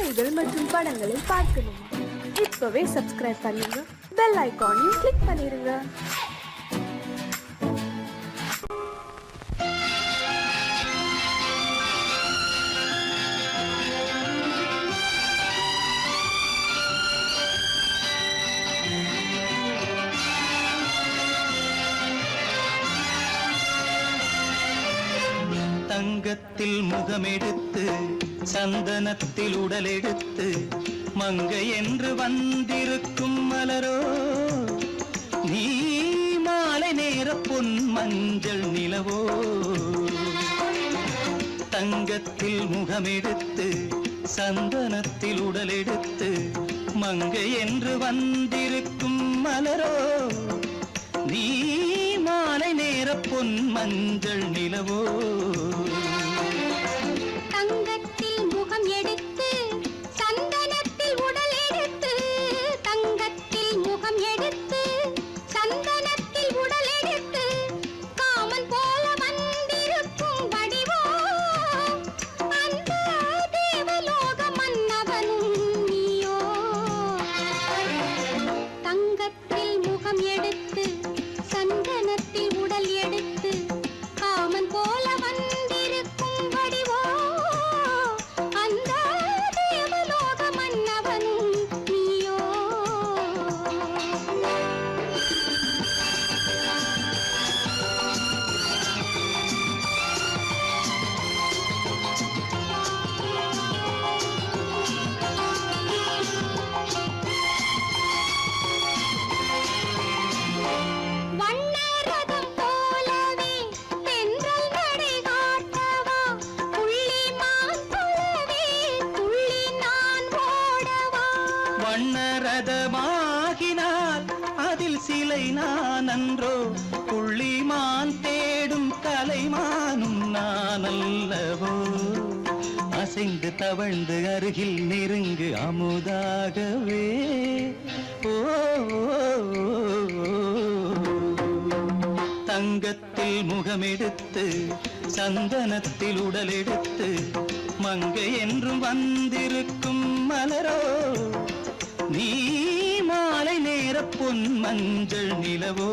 கதைகள் மற்றும் படங்களை பார்க்கணுமா? இப்பவே சப்ஸ்கிரைப் பண்ணுங்க, பெல் ஐகானையும் கிளிக் பண்ணிருங்க. தங்கத்தில் முகமெடுத்து சந்தனத்தில் உடலெடுத்து மங்கை என்று வந்திருக்கும் மலரோ, நீ மாலை நேர பொன் மஞ்சள் நிலவோ. தங்கத்தில் முகமெடுத்து சந்தனத்தில் உடலெடுத்து மங்கை என்று வந்திருக்கும் மலரோ, நீ மாலை நேர பொன் மஞ்சள் நிலவோ. தங்கத்தில் முகம் எடுத்து சந்தனத்தில் உடல் எடுத்து, தங்கத்தில் முகம் எடுத்து சந்தனத்தில் உடல் எடுத்து காமன் போல வந்திருக்கும் வடிவோ, அந்த தேவலோக மன்னவனும் நீயோ. தங்கத்தில் முகம் எடுத்து சந்தனத்தில் உடல் எடுத்து காமன் போல வந்திருக்கும் வடிவோ, அந்த தேவலோக மன்னவனும் நீயோ. வண்ணரதம் போலவே தென்றல் நடை காட்டவா, புள்ளிமான் போலவே துள்ளி நான் ஓடவா. வண்ணரதமாகினால் அதில் சிலை நான் அன்றோ, புள்ளிமான் தேடும் கலைமானும் நான் அல்லவோ. அசைந்து தவழ்ந்து அருகில் நெருங்கு அமுதாகவே. ஓ, தங்கத்தில் முகமெடுத்து சந்தனத்தில் உடலெடுத்து மங்கை என்றும் வந்திருக்கும் மலரோ, நீ மாலை நேர பொன் மஞ்சள் நிலவோ.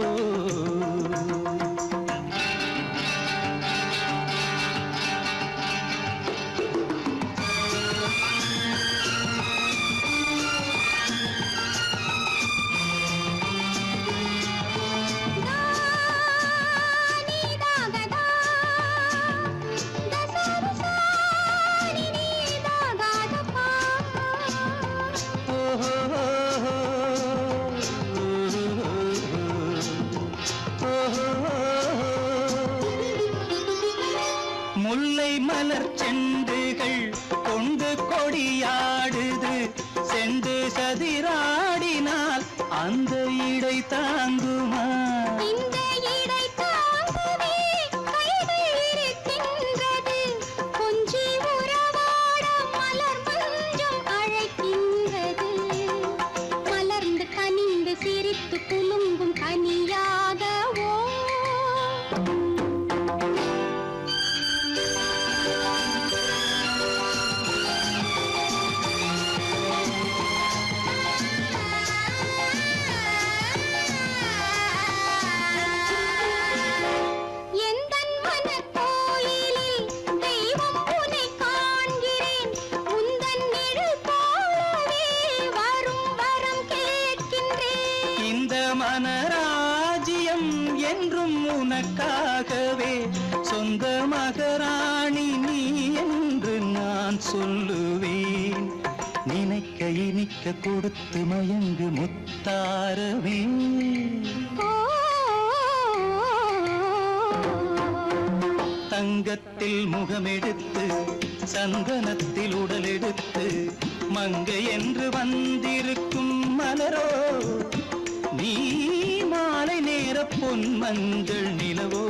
முல்லை மலர் செண்டுகள் கொண்டு கொடியாடுது, செண்டு சதிராடினால் அந்த இடை தாங்குமா? இந்த இடை தாங்கவே கைகள் இருக்கின்றது, கொஞ்சி உறவாட மலர் மஞ்சம் அழைக்கின்றது. மலர்ந்து கனிந்து சிரித்து குலுங்கும் கனியாகவோ. எந்தன் மனக்கோயிலில் தெய்வம் உன்னை காண்கிறேன், உந்தன் நிழல் போலவே வரும் வரம் கேட்கின்றேன். இந்த மனராஜ்யம் என்றும் உனக்காகவே, சொந்த மகராணி நீ என்று நான் சொல்லுவேன். நினைக்க இனிக்க கொடுத்து மயங்கு முத்தாரவே. தங்கத்தில் முகமெடுத்து சந்தனத்தில் உடலெடுத்து மங்கை என்று வந்திருக்கும் மலரோ, நீ மாலை நேர பொன் மஞ்சள் நிலவோ.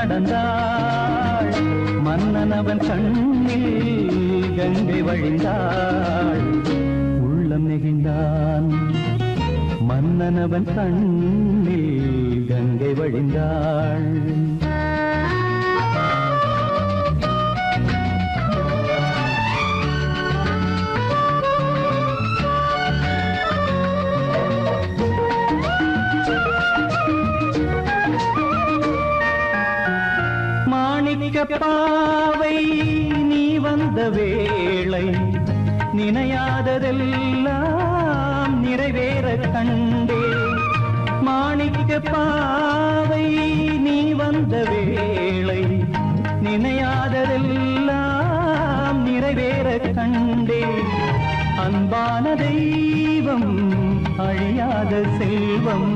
நடந்தாள் மன்னன் அவன் கண்ணில் கங்கை வழிந்தாள் உள்ளம் நெகிழ்ந்தான் மன்னன் அவன் கண்ணில் கங்கை வழிந்தாள் பாவை நீ வந்த வேளை நினையாததெல்லாம் நிறைவேற கண்டே மாணிக்க பாவை நீ வந்த வேளை நினையாததெல்லாம் நிறைவேற கண்டே அன்பான தெய்வம் அழியாத செல்வம்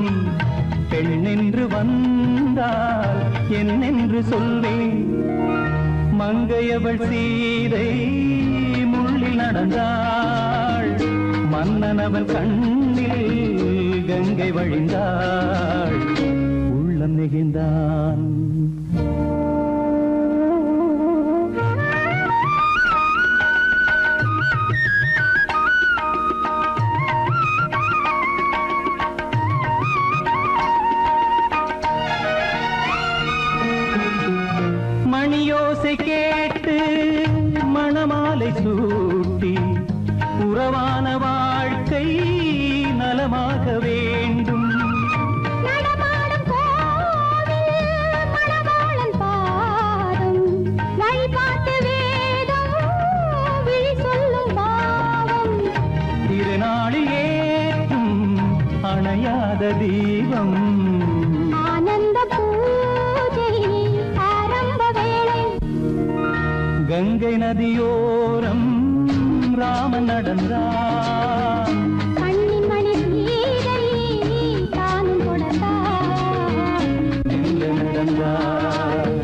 பெண்ணென்று வந்தால் என்னென்று சொல்வேன் மங்கையவள் சீதை முள்ளில் நடந்தாள் மன்னன் அவன் கண்ணில் கங்கை வழிந்தாள் உள்ளம் நெகிழ்ந்தான் மணியோசை கேட்டு மணமாலை சூட்டி உறவான வாழ்க்கை நலமாக வேண்டும் நடமாடும் கோவில் மணவாளன் பாதம் வழிபாட்டு வேதம் விழி சொல்லும் பாவம் திருநாளில் ஏற்றும் அணையாத தீபம் ஆனந்த பூஜை ஆரம்ப வேளை கங்கை நதியோரம் ராமன் நடந்தான் கண்ணின் மணி சீதை தானும் கொடுத்தான் மெல்ல நடந்தான்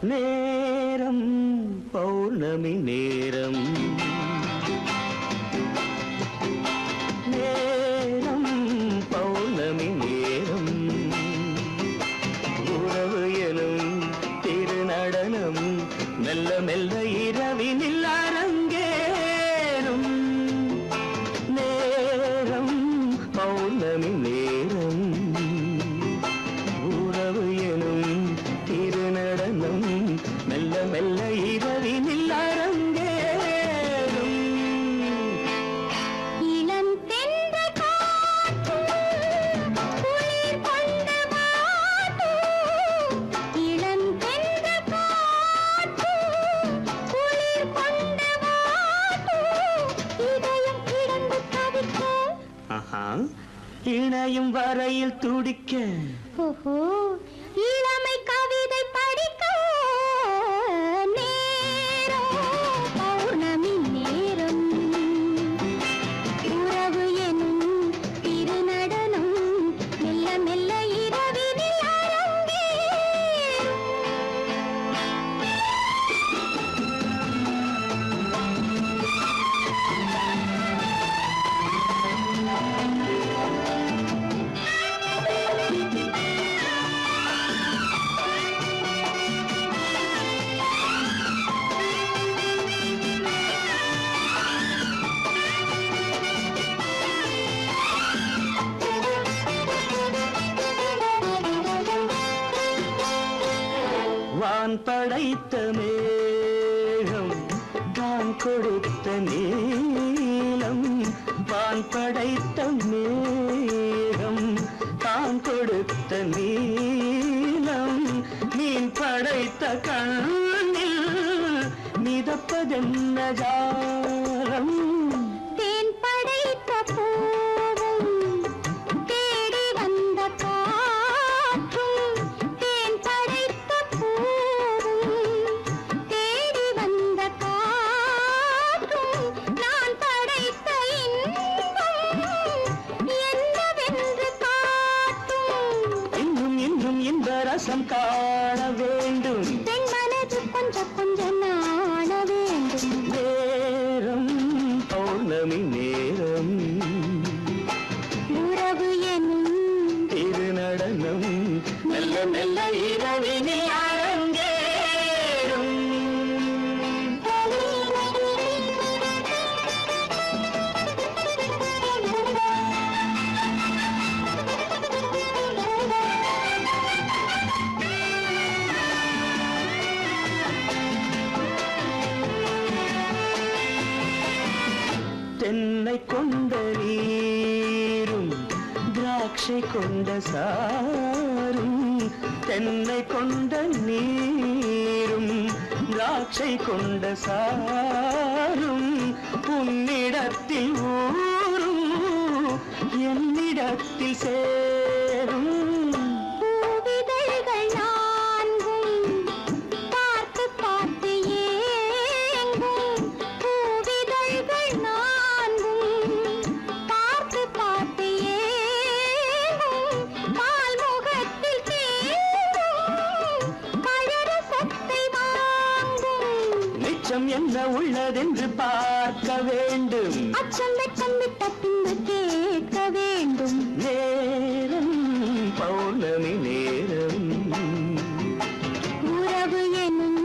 நேரம் பௌர்ணமி நேரம் நேரம் பௌர்ணமி நேரம் உறவு எனும் திருநடனம் மெல்ல மெல்ல இரவினில் அரங்கேறும் நேரம் பௌர்ணமி நேரம் உறவு எனும் திருநடனம் மெல்ல மெல்ல இரவினில் அரங்கேறும் இளம் தென்றல் காற்றும் குளிர் கொண்ட வாட்டும் இளம் தென்றல் காற்றும் குளிர் கொண்ட வாட்டும் இதயம் கிடந்து தவிக்க இணையும் வரையில் துடிக்க ஓஹோ இளமை கவிதை படிக்க நேரம் பௌர்ணமி நேரம் உறவு எனும் திருநடனம் மெல்ல மெல்ல இரவினில் அரங்கேறும் வான் படைத்த மேகம் தான் கொடுத்த நீலம் வான் படைத்த மேகம் தான் கொடுத்த நீலம் மீன் படைத்த கண்ணில் மிதப்பதென்ன ஜாலம் தேன் படைத்த பூவும் தேடி வந்த காற்றும் தேன் படைத்த பூவும் தேடி வந்த காற்றும் நான் படைத்த இன்பம் என்னவென்று காட்டும் இன்னும் இன்னும் இந்த ரசம் காண வேண்டும் பெண் மனது கொஞ்சம் கொஞ்சம் நாண வேண்டும் நேரம் பௌர்ணமி நேரம் உறவு எனும் திருநடனம் மெல்ல மெல்ல இரவினில் அரங்கேறும் தென்னை கொண்ட நீரும் திராட்சை கொண்ட சாரும் தென்னை கொண்ட நீரும் திராட்சை கொண்ட சாரும் உன்னிடத்தில் ஊரும் என்னிடத்தில் சேரும் பூவிதழ்கள் நான்கும் பார்த்து பார்த்து ஏங்கும் பூவிதழ்கள் நான்கும் பார்த்து பார்த்து ஏங்கும் பால்முகத்தில் தேங்கும் பழரசத்தை வாங்கும் நிச்சம் என்ன உள்ளதென்று பார்க்க வேண்டும் அச்சம் வெச்சம் விட்ட பின்பு கேட்க வேண்டும் நேரம் பௌர்ணமி நேரம் உறவு எனும்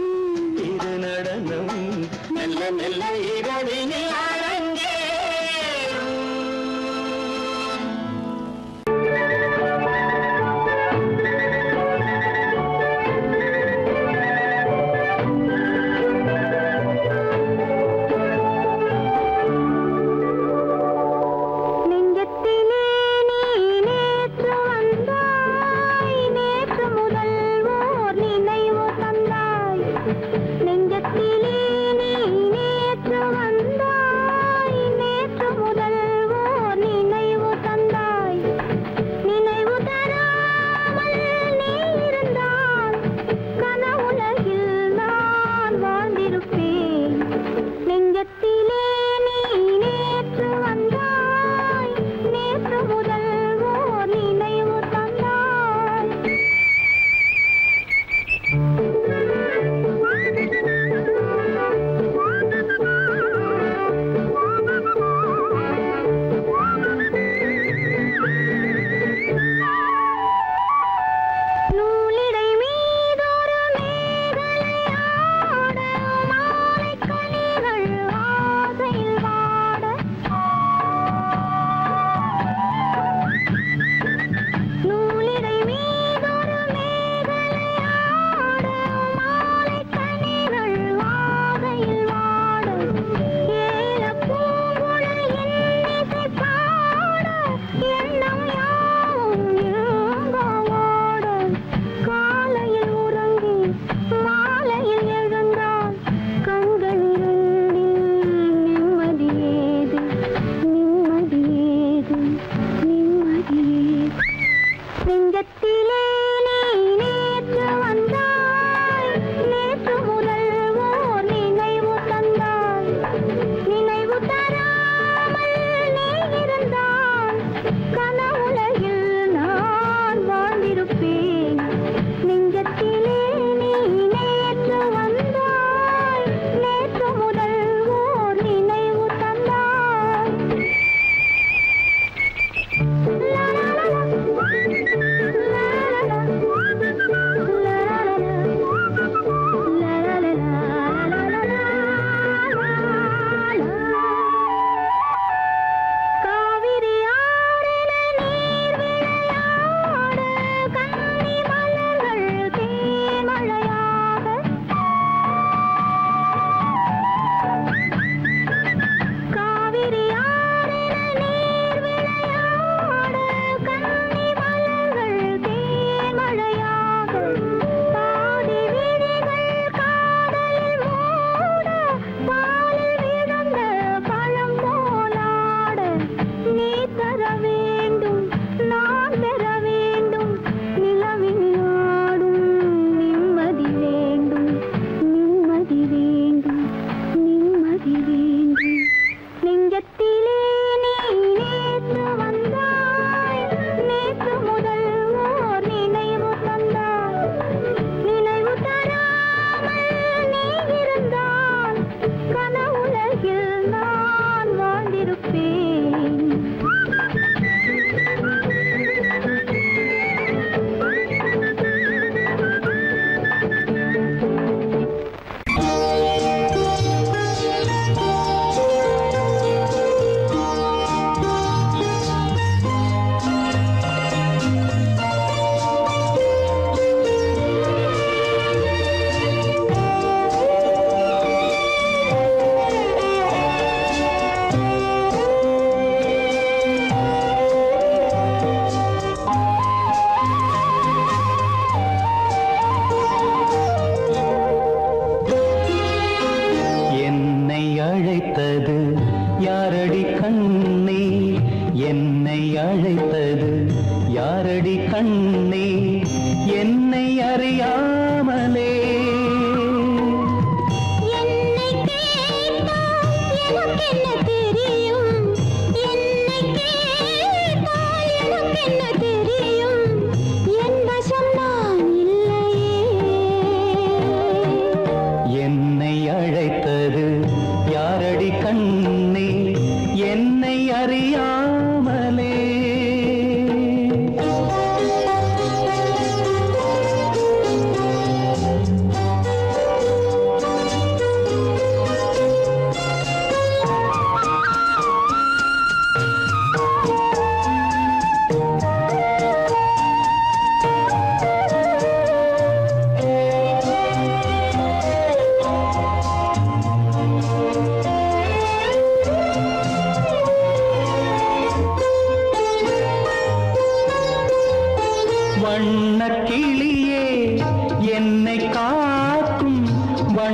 திருநடனம் மெல்ல மெல்ல இரவினில் அரங்கேறும் நெஞ்சத்திலே நீ நேற்று வந்தாய் நேற்று முதல் ஓர் நினைவு தந்தாய் நெஞ்சத்திலே நீ நேற்று வந்தாய் நேற்று முதல் ஓர் நினைவு தந்தாய் நினைவு தராமல் நீ இருந்தால் கனவுலகில் நான் வாழ்ந்திருப்பேன் நெஞ்சத்திலே நீ நேற்று வந்தாய் நேற்று முதல் ஓர் நினைவு தந்தாய்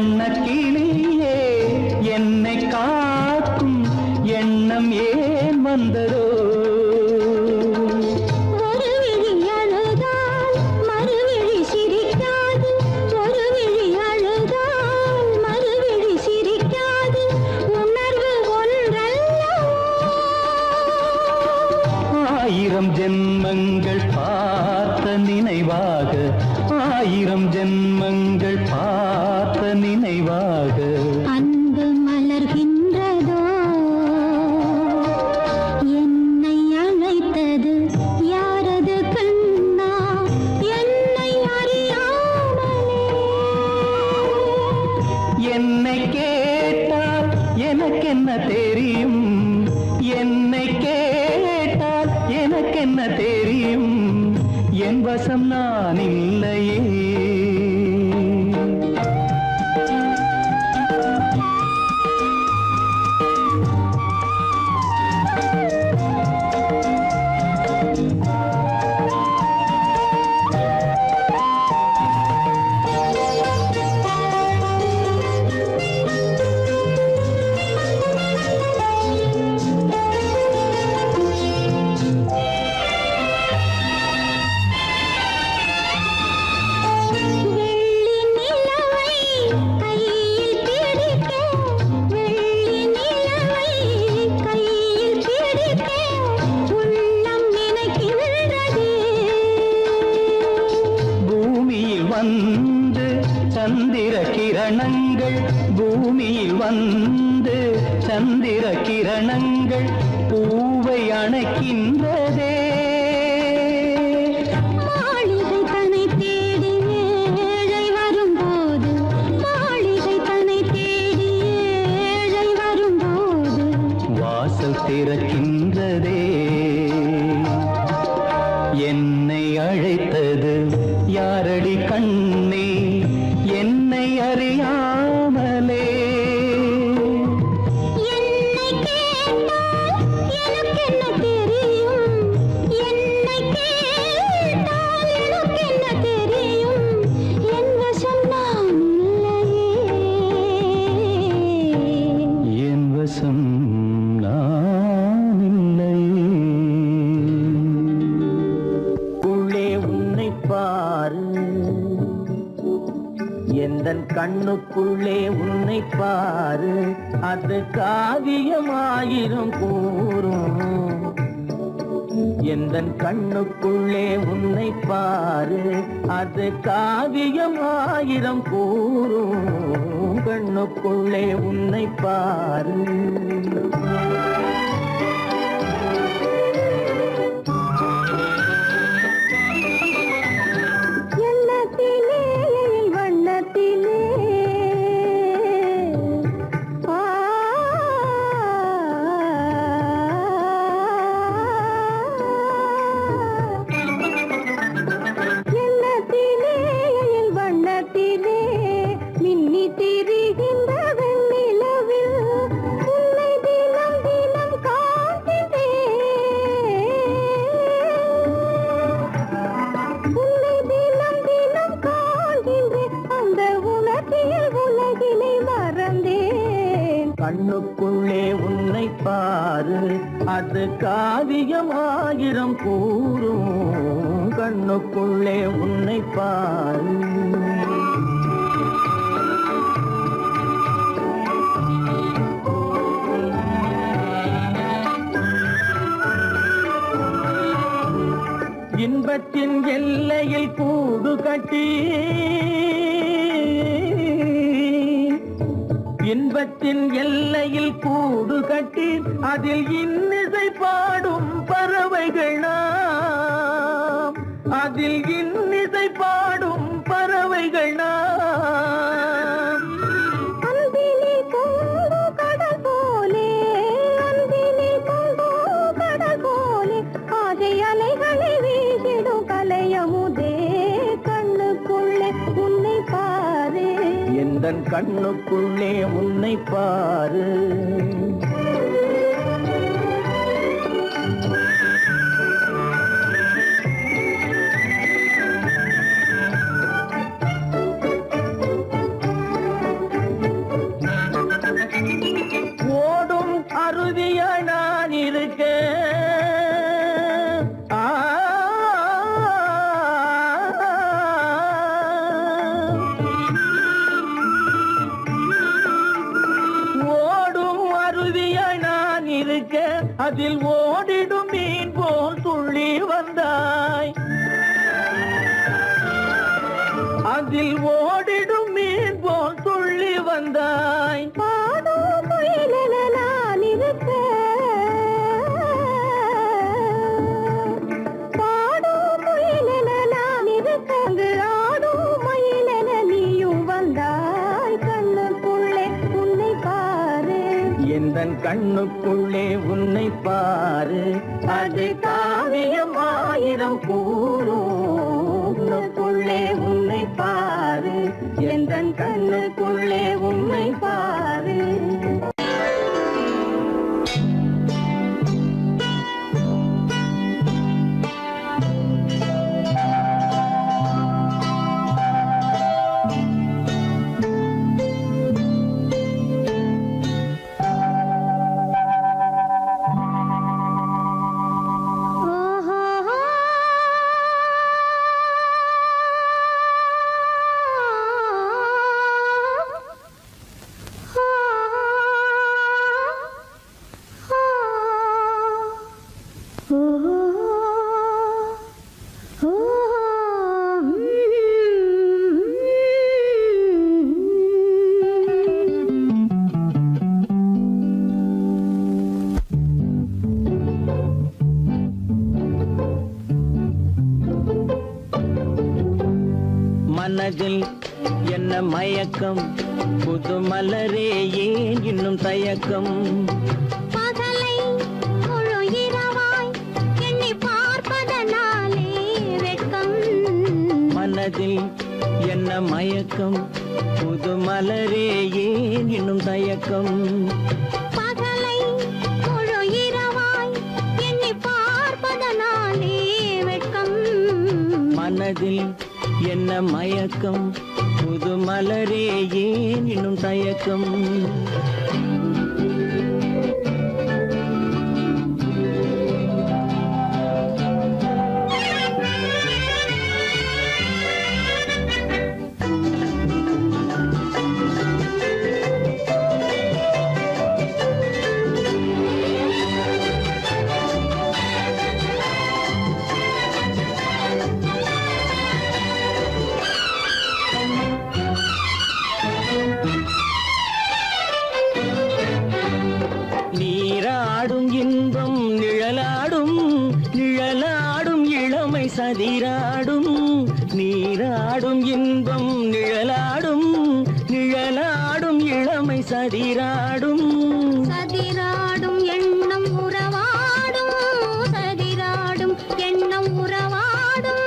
வண்ணக்கிளியே என்னை காக்கும் எண்ணம் ஏன் வந்ததோ ஒரு விழி அழுதால் மறுவிழி சிரிக்காது ஒரு விழி அழுதால் மறுவிழி சிரிக்காது உணர்வு ஒன்றல்லவோ ஆயிரம் ஜென்மங்கள் பார்த்த நினைவாக ஆயிரம் ஜென்மங்கள் பார்த்த நினைவாக அன்பு மலர்கின்றதோ என்னை அழைத்தது யாரது கண்ணா என்னை அறியாமலே என்னை கேட்டால் எனக்கென்ன தெரியும் என்னை கேட்டால் எனக்கென்ன தெரியும் என் வசம் நான் இல்லையே வெள்ளி நிலவை கையில் பிடிக்க வெள்ளி நிலவை கையில் பிடிக்க உள்ளம் நினைக்கின்றதே பூமியில் வந்து சந்திர கிரணங்கள் பூமியில் வந்து சந்திர கிரணங்கள் பூவை அணைக்கின்றதே மாளிகை தன்னை தேடி ஏழை வரும்போது மாளிகை தன்னை தேடி ஏழை வரும்போது வாசல் திறக்கின்றதே என்னை அழைத்தது யாரடி கண்ணே என்னை அறியாமலே என்னை கேட்டால் எனக்கென்ன தெரியும் என்னை கேட்டால் எனக்கென்ன தெரியும் என் வசம் நான் இல்லையே என் வசம் நான் இல்லை உள்ளே உன்னை பாரு எந்தன் கண்ணுக்குள்ளே உன்னை பாரு அது காவியமாயிரம் கூறும் எந்தன் கண்ணுக்குள்ளே உன்னை பாரு அது காவியமாயிரம் கூறும் கண்ணுக்குள்ளே உன்னை பாரு எண்ணத்திலே வண்ணத்திலே எண்ணத்திலே வண்ணத்திலே மின்னி திரிகின்ற வெண்ணிலவில் உன்னை தினம் தினம் காண்கிறேன் உன்னை தினம் தினம் காண்கின்றேன் அந்த உணர்ச்சியில் உலகினை மறந்தேன் கண்ணுக்குள்ளே உன்னை பாரு அது காவியமாயிரம் கூறும் கண்ணுக்குள்ளே உன்னை பாரு இன்பத்தின் எல்லையில் கூடு கட்டி இன்பத்தின் எல்லையில் கூடு கட்டி அதில் இன்னிசை பாடும் பறவைகள் நாம் அதில் இன்னிசை பாடும் பறவைகள் நாம் அன்பிலே பொங்கு கடல் போலே அன்பிலே பொங்கு கடல் போலே ஆசை அலைகளை வீசிடும் கலையமுதே கண்ணுக்குள்ளே உன்னை பாரு எந்தன் கண்ணுக்குள்ளே உன்னை பாரு அதில் ஓடிடும் மீன் போல் துள்ளி வந்தாய், அதில் ஓடிடும் மீன் போல் துள்ளி வந்தாய். பாடும் குயிலென நான் இருக்க, பாடும் குயிலென நான் இருக்க, அங்கு ஆடும் மயிலென நீயும் வந்தாய். கண்ணுக்குள்ளே உன்னை பாரு, எந்தன் கண்ணுக்குள்ளே உன்னை பாரு, அது காவியம் ஆயிரம் கூறுக்குள்ளே உன்னை பாரு, எந்தன் கண்ணுக்குள்ளே உன்னை பாரு. மனதில் என்ன மயக்கம், புது மலரே ஏன் இன்னும் தயக்கம். பகலை முழு இரவாய் எண்ணி பார்ப்பதனாலே வெட்கம். மனதில் என்ன மயக்கம், புது மலரே ஏன் இன்னும் தயக்கம். பகலை முழு இரவாய் எண்ணி பார்ப்பதனாலே வெட்கம். மனதில் என்ன மயக்கம், புது மலரே ஏன் இன்னும் தயக்கம். நீராடும் இன்பம் நிழலாடும், நிழலாடும் இளமை சதிராடும். நீராடும் இன்பம் நிழலாடும், நிழலாடும் இளமை சதிராடும். சதிராடும் எண்ணம் உறவாடும், சதிராடும் எண்ணம் உறவாடும்.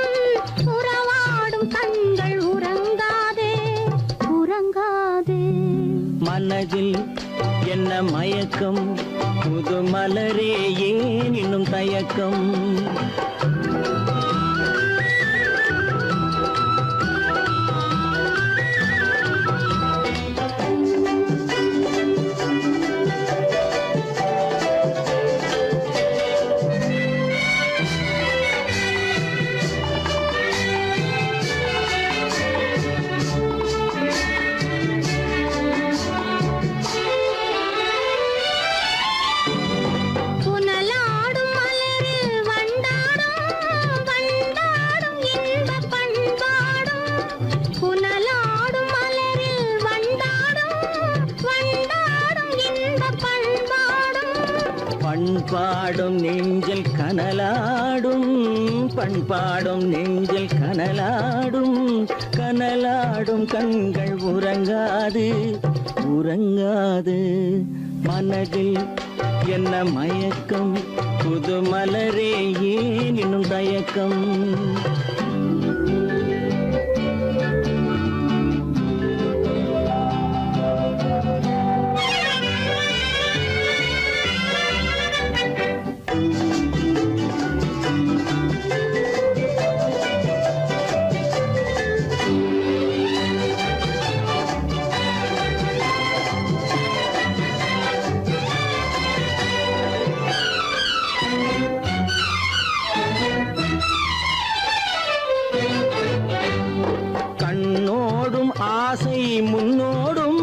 உறவாடும் கண்கள் உறங்காதே, உறங்காதே. மனதில் என்ன மயக்கம், புது மலரே ஏன் இன்னும் தயக்கம். புனலாடும் மலரில் வண்டாடும், வண்டாடும் இன்பப் பண்பாடும். புனலாடும் மலரில் வண்டாடும், வண்டாடும் இன்பப் பண்பாடும். பண்பாடும் நெஞ்சில் கனலாடும், பண்பாடும் நெஞ்சில் கனலாடும். கனலாடும் கண்கள் உறங்காது, உறங்காது. மனதில் என்ன மயக்கம், புது மலரே ஏன் இன்னும் தயக்கம். ஆசை முன்னோடும்,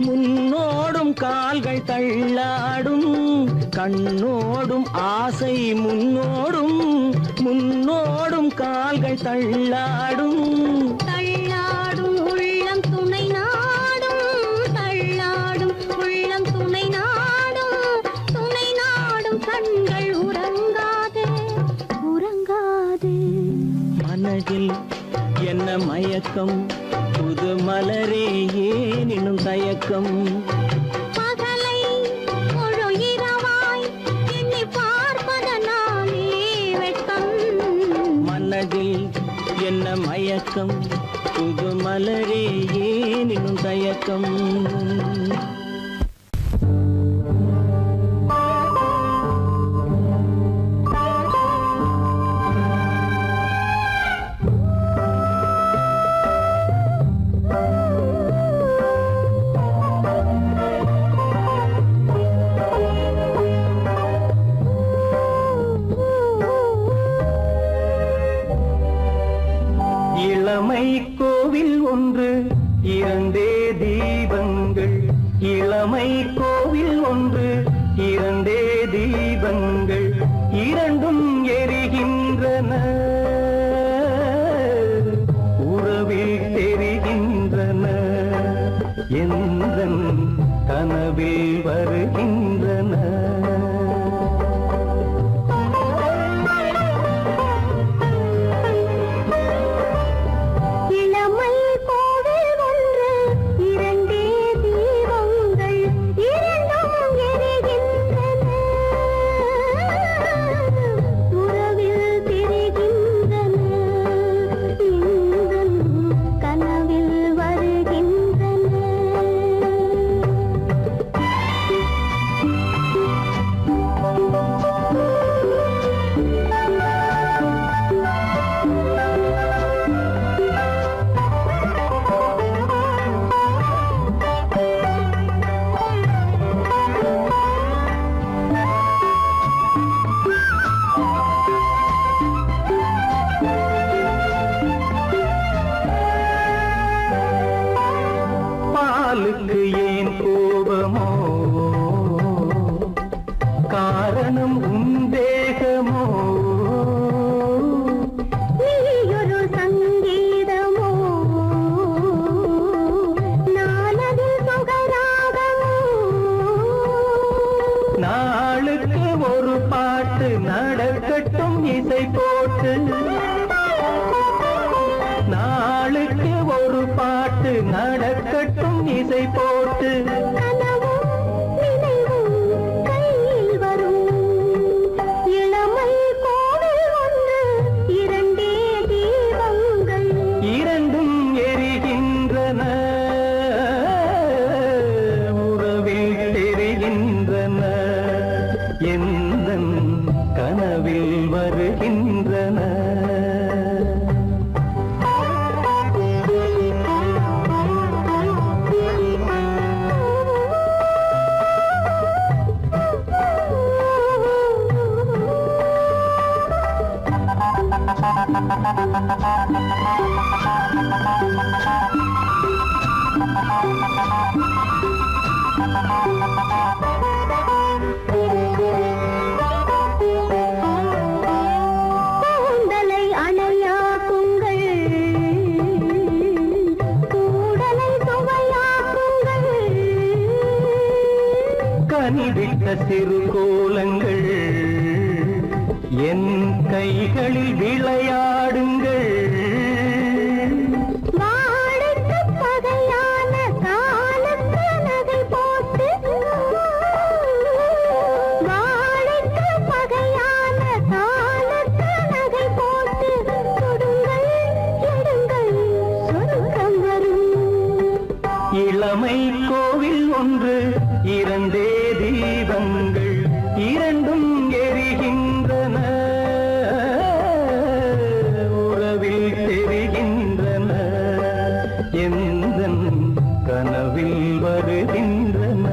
முன்னோடும் கால்கள் தள்ளாடும். கண்ணோடும் ஆசை முன்னோடும் முன்னோடும் கால்கள் தள்ளாடும் தள்ளாடும் உள்ளம் துணை நாடும் தள்ளாடும் உள்ளம் துணை நாடும் கண்கள் உறங்காதே உறங்காதே மனதில் என்ன மயக்கம் புது மலரே ஏன் இன்னும் தயக்கம் பகலை முழு இரவாய் எண்ணி பார்ப்பதனாலே வெட்கம் மனதில் என்ன மயக்கம் புது மலரே ஏன் இன்னும் தயக்கம் இளமை கோவில் ஒன்று இரண்டே தீபங்கள் இளமை கோவில் ஒன்று இரண்டே தீபங்கள் இரண்டும் எரிகின்றன உறவில் தெரிகின்றன எந்தன் கனவில் வருகின்றன இளமை கோவில் ஒன்று இரண்டே தீபங்கள் இரண்டும் எரிகின்றன உறவில் தெரிகின்றன எந்தன் கனவில் வருகின்றன பாலுக்கு ஏன் கோபமோ காரணம் உந்தேகமோ நீயொரு சங்கீதமோ நானது சுகராகமோ நாளுக்கு ஒரு பாட்டு நடக்கட்டும் இசை போட்டு நாளுக்கு ஒரு பாட்டு நடக்கட்டும் இசை போட்டு கனவும் நினைவும் கையில் வரும் இளமை கோவில் ஒன்று இரண்டே தீபங்கள் இரண்டும் எரிகின்றன உறவில் தெரிகின்றன எந்தன் கனவில் வருகின்றன கூந்தலை அணையாக்குங்கள் கூடலை சுவையாக்குங்கள் கனிவிட்ட சிறு கோலங்கள் என் கைகளில் விளையாடுங்கள் வாழைக்கு பகையான காலத்து நகை போட்டு வாழைக்கு பகையான காலத்து நகை போட்டு தொடுங்கள் எடுங்கள் சொருக்கம் வரும் இளமை கோவில் ஒன்று இரண்டே தீபங்கள் இரண்டும் எரிகின்றன உறவில் தெரிகின்றன எந்தன் கனவில் வருகின்றன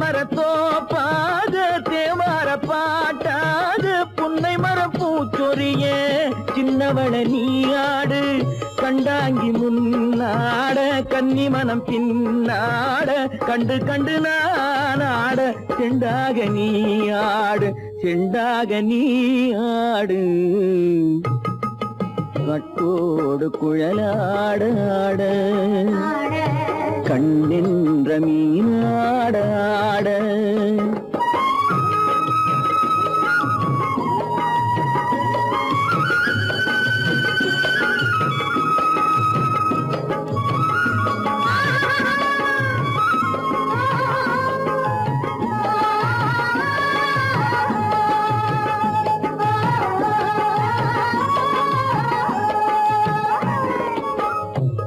மரத்தோப்பாக தேவார பாட்டாக புன்னை மரம் பூச்சொரிய சின்னவள நீயாடு கண்டாங்கி முன்னாட கன்னி மனம் பின்னாட கண்டு கண்டு நானாட செண்டாக நீயாடு செண்டாக நீயாடு கட்டோடு குழலாடாட கண்ணென்ற மீனாடாட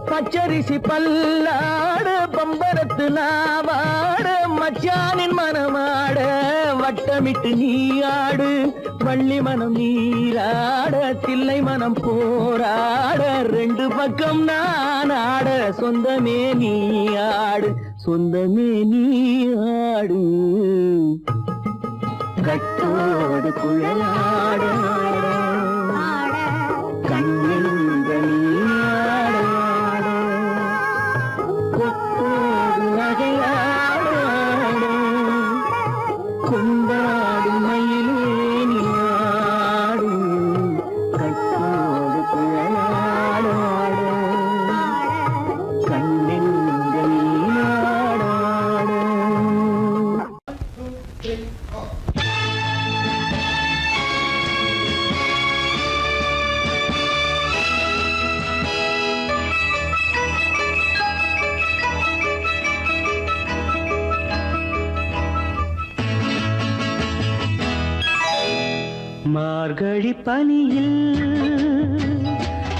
பச்சரிசி பல்லாட பம்பரத்து நாவாட மச்சானின் மனமாட வட்டமிட்டு நீயாடு வள்ளி மனம் நீராட தில்லை மனம் போராட ரெண்டு பக்கம் நான் ஆட சொந்தமே நீயாடு சொந்தமே நீயாடு கட்டோடு குழலாட கண்ணென்ற நீயாட கொண்டாடு மயிலேனியாடு கட்டோடு குழலாடாடு கண்ணென்ற நீராடாடு. மார்கழி பனியில்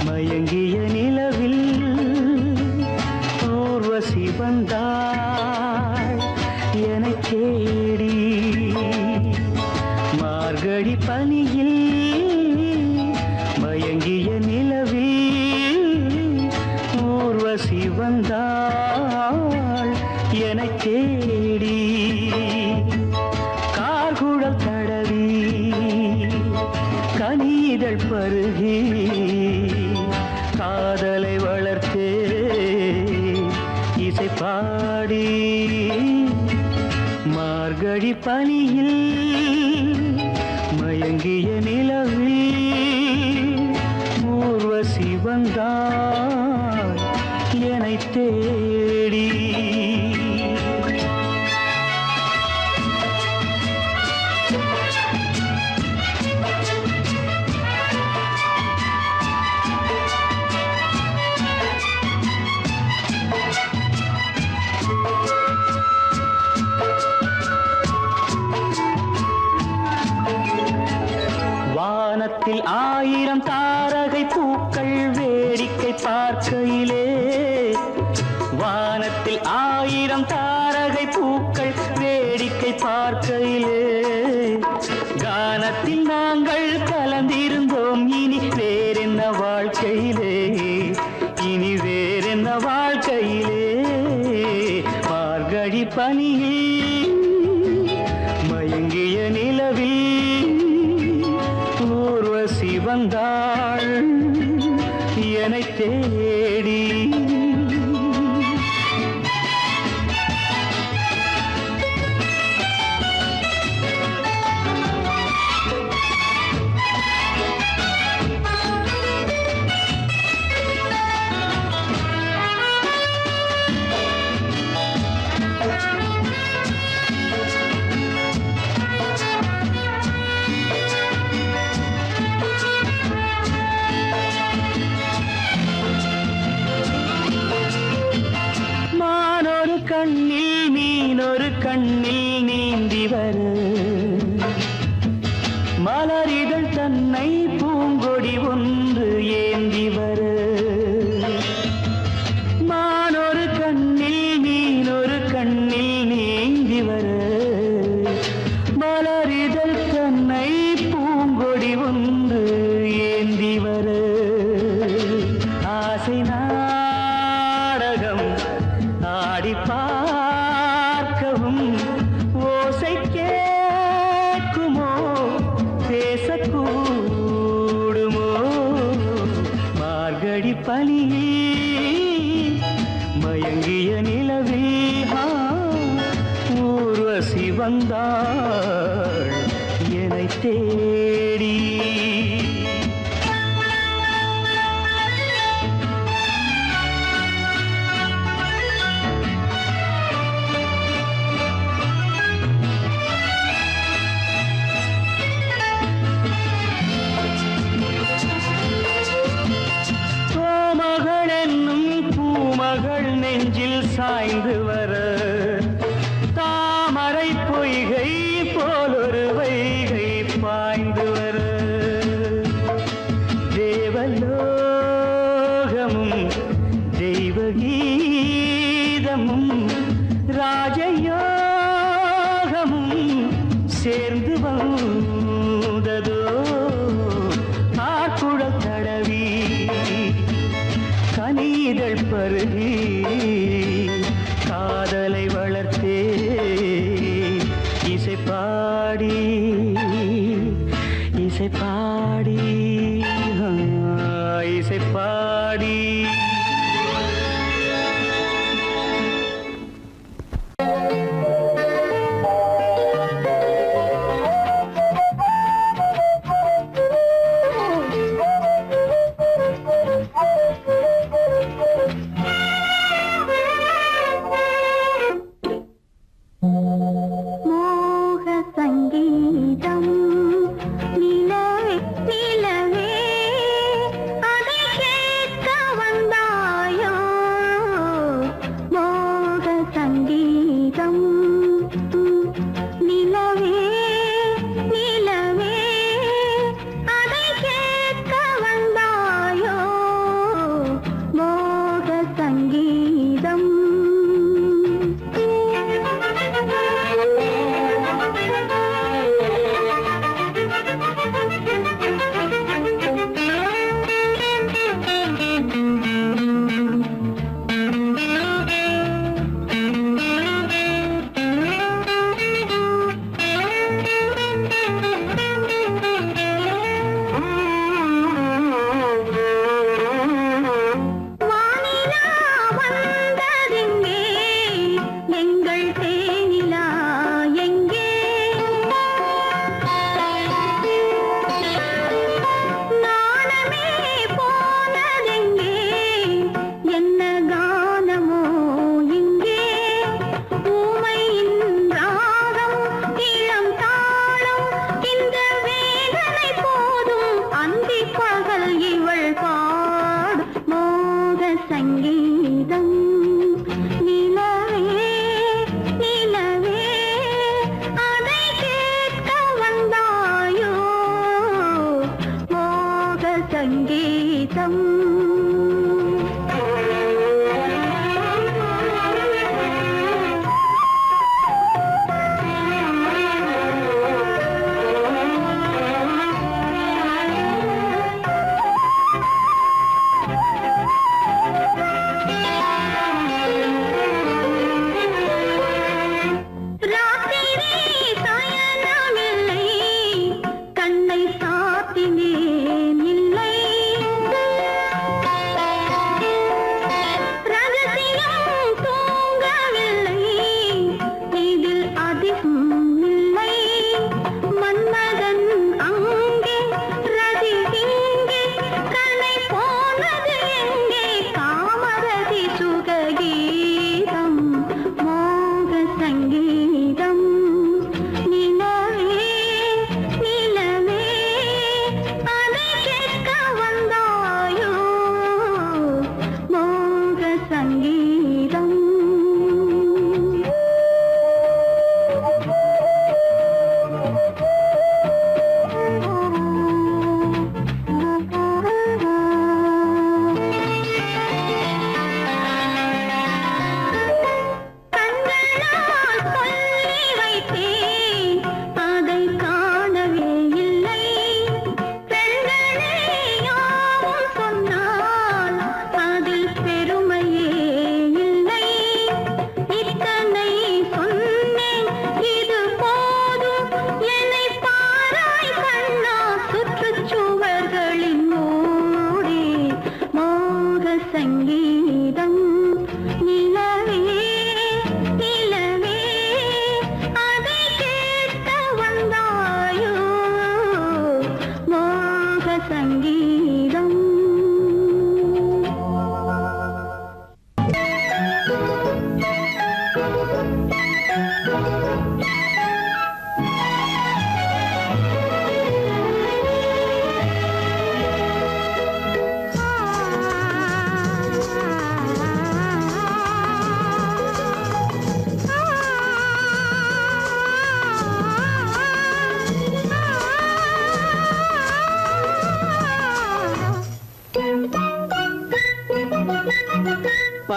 மயங்கிய நிலவில் ஊர்வசி வந்தாள் என்னை தேடி. மார்கழி பனியில் மயங்கிய நிலவில் ஊர்வசி வந்தாள் என்னை தேடி. கார்குழல் தடவி கனிதழ் பருகி காதலை வளர்த்தே இசை பாடி. மார்கழி பனியில் மயங்கிய நிலவில் ஊர்வசி வந்தாள் என்னை தேடி. வானத்தில் 1000 தாரகை பூக்கள் வேடிக்கை பார்க்கையிலே. வானத்தில் 1000 தாரகை பூக்கள் வேடிக்கை பார்க்கையிலே. கானத்தில் நாங்கள் கலந்திருந்தோம் இனி வேறென்ன வாழ்க்கையிலே. இனி வேறென்ன வாழ்க்கையிலே. மார்கழி பனியில் மயங்கிய நிலவில் ஊர்வசி வந்தாள் என்னை தேடி. கண்ணில் மீனொரு கண்ணில் நீந்தி வர மலரிதழ் தன்னை பூங்கொடி ஒன்று ஏந்தி வர. மானொரு கண்ணில் மீனொரு கண்ணில் நீந்தி வர மலரிதழ் தன்னை பூங்கொடி ஒன்று ஏந்தி வர. ஆசை நாடகம் ஆடி பார்க்கவும் ஊர்வசி வந்தாள் என்னை தேடி. கோமகள் என்னும் பூமகள் நெஞ்சில் சாய்ந்து வர தாமரை பொய்கை போலொரு வைகை பாய்ந்து வர தேவலோகமும் தெய்வகீதமும் ராஜயோகமும் சேர்ந்து வந்ததோ ஆக்குழல் தடவி கனிதழ் பருகி காதலை வளர்த்தே இசை பாடி இசை பாடி இசை பாடி. மோக சங்கீதம் நிலவே நிலவே அதை கேட்க வந்தாயோ. மோக சங்கீதம் நிலவே நிலவே அதை கேட்க வந்தாயோ. மோக சங்கீதம் வானிலா வந்ததெங்கே எங்கள் தேனிலா எங்கே. நாணமே போனதெங்கே என்ன கானமோ இங்கே. ஊமையின் ராகம் இளம் தாளம் இந்த வேதனை போதும் அந்தி பகல் இவள் பாடு. மோக சங்கீதம் நிலவே நிலவே அதை கேட்க வந்தாயோ. மோக சங்கீதம் ராத்திரி சயனமில்லை கண்ணை சாத்தினேன் இல்லை.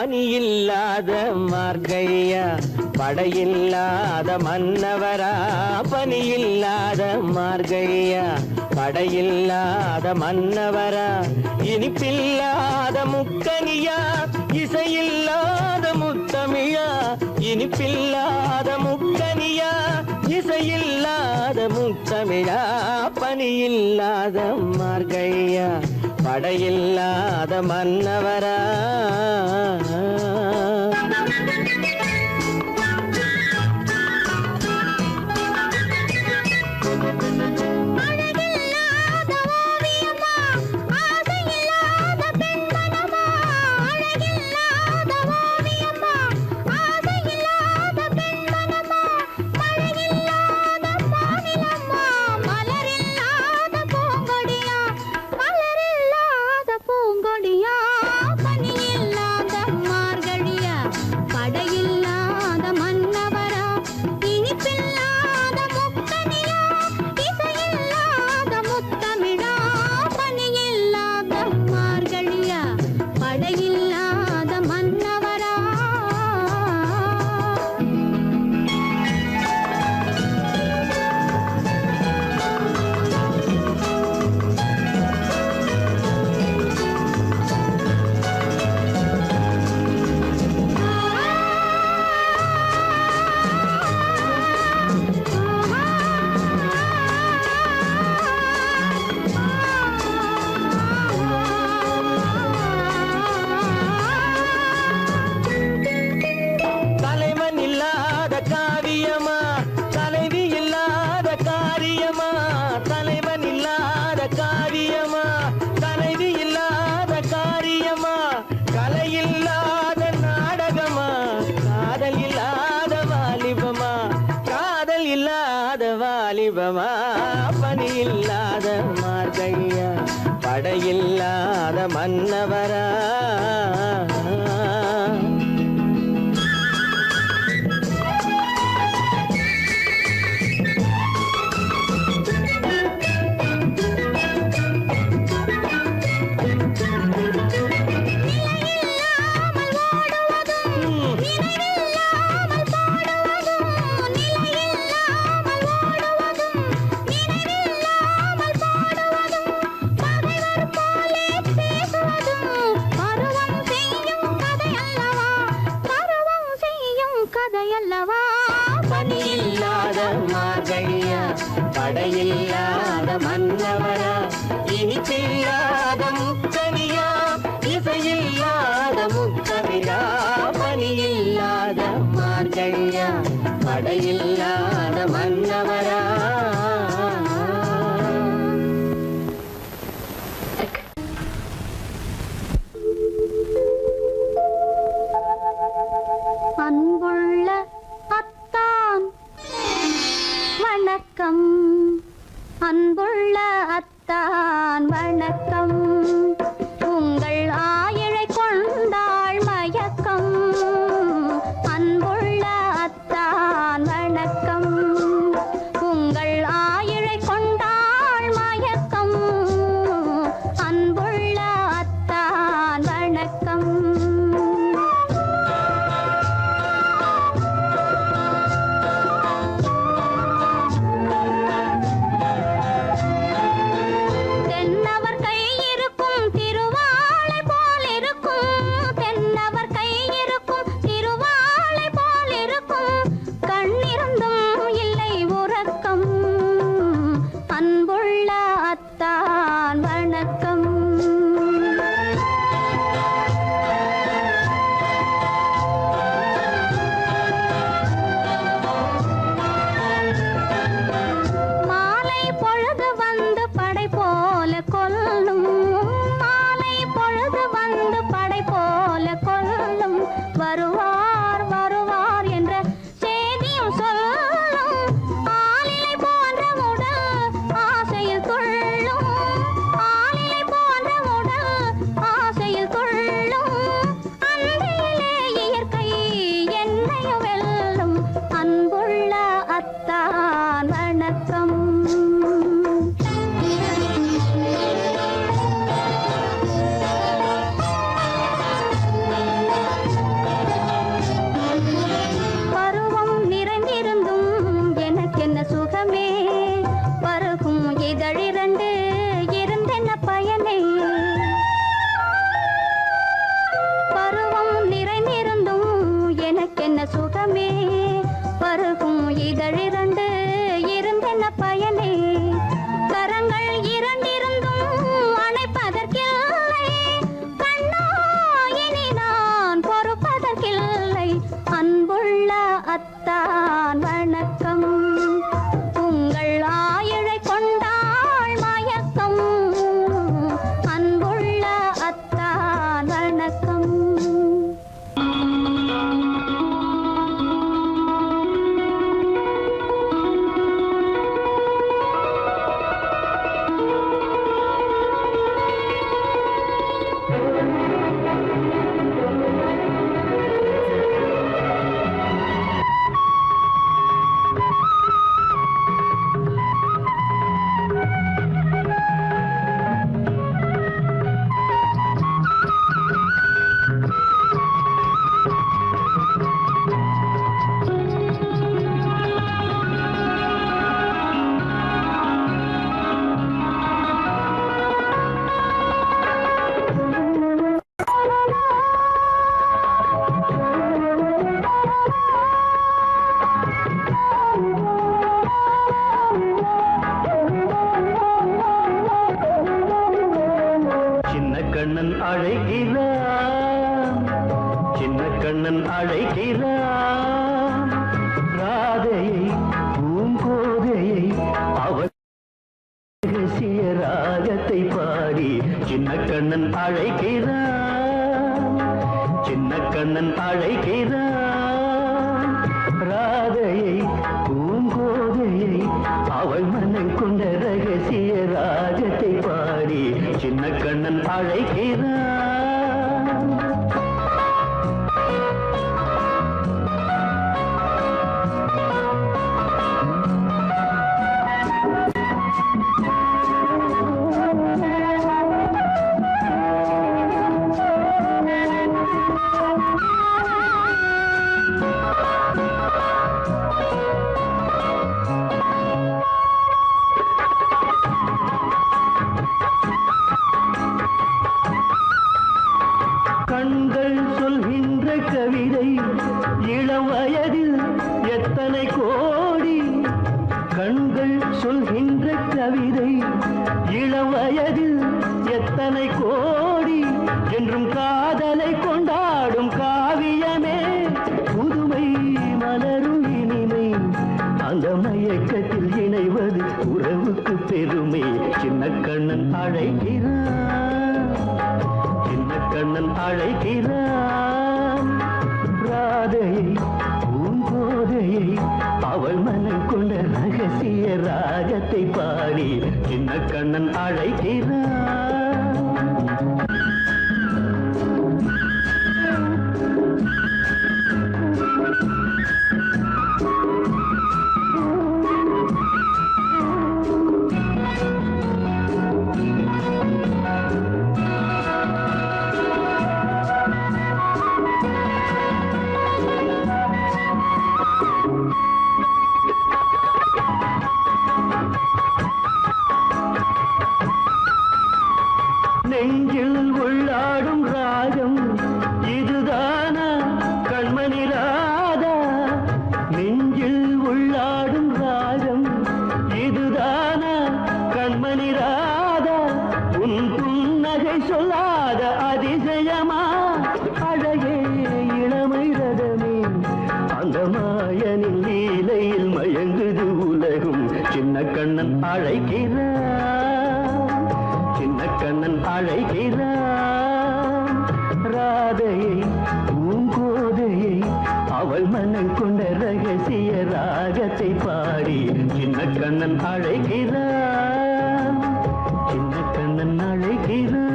பனியில்லாத மார்கழியா படையில்லாத மன்னவரா பனியில்லாத மார்கழியா படையில்லாத மன்னவரா இனிப்பில்லாத முக்கனியா இசையில்லாத முத்தமிழா இனிப்பில்லாத முக்கனியா இசையில்லாத முத்தமிழா பனியில்லாத மார்கழியா படையில்லாத மன்னவரா வாலிபமா பனியில்லாத மார்கழியா படையில்லாத மன்னவரா படையில்லாத மன்னவரா இனிப்பில்லாத முக்கனியா இசையில்லாத முக்கவிழா பனியில்லாத மார்கழியா படையில்லாத மன்னவரா அன்புள்ள அத்தான் வணக்கம் அன்புள்ள அத்தான் வணக்கம் உங்கள் ஆயிழை கொண்டாள் மயக்கம் அன்புள்ள அத்தான் வணக்கம் உங்கள் ஆயிழை கொண்டாள் மயக்கம் அன்புள்ள அத்தான் வணக்கம் கண்ணன் அழைக்கிறான், சின்ன கண்ணன் அழைக்கிறான். ராதையை பூங்கோதையை அவள் மனம் கொண்ட ரகசிய ராகத்தை பாடி சின்ன கண்ணன் அழைக்கிறான். கண்கள் சொல்கின்ற கவிதை இளம் வயதில் எத்தனை கோடி, கண்கள் சொல்கின்ற கவிதை இளம் வயதில் எத்தனை கோடி, என்றும் காதலை கொண்டாடும் காவியமே புதுமை மலரும் இனிமை, அந்த மயக்கத்தில் இணைவது உறவுக்கு பெருமை. சின்ன கண்ணன் அழைக்கிறான், சின்ன கண்ணன் அழைக்கிறான். ராதையை பூங்கோதையை அவள் மனம் கொண்ட ரகசிய ராகத்தை பாடி சின்ன கண்ணன் அழைக்கிறான். நெஞ்சில் உள்ளாடும் ராகம் இதுதானா கண்மணி ராதா, நெஞ்சில் உள்ளாடும் ராகம் இதுதானா கண்மணி ராதா, உன் புன்னகை சொல்லாத அதிசயமா அழகே இளமை ரதமே, அந்த மாயனின் லீலையில் மயங்குது உலகும். சின்ன கண்ணன் அழைக்கிறான், சின்ன கண்ணன் அழைக்கிறான். ராதையை பூங்கோதையை அவள் மனம் கொண்ட ரகசிய ராகத்தை பாடி சின்ன கண்ணன் அழைக்கிறான், சின்ன கண்ணன் அழைக்கிறான்.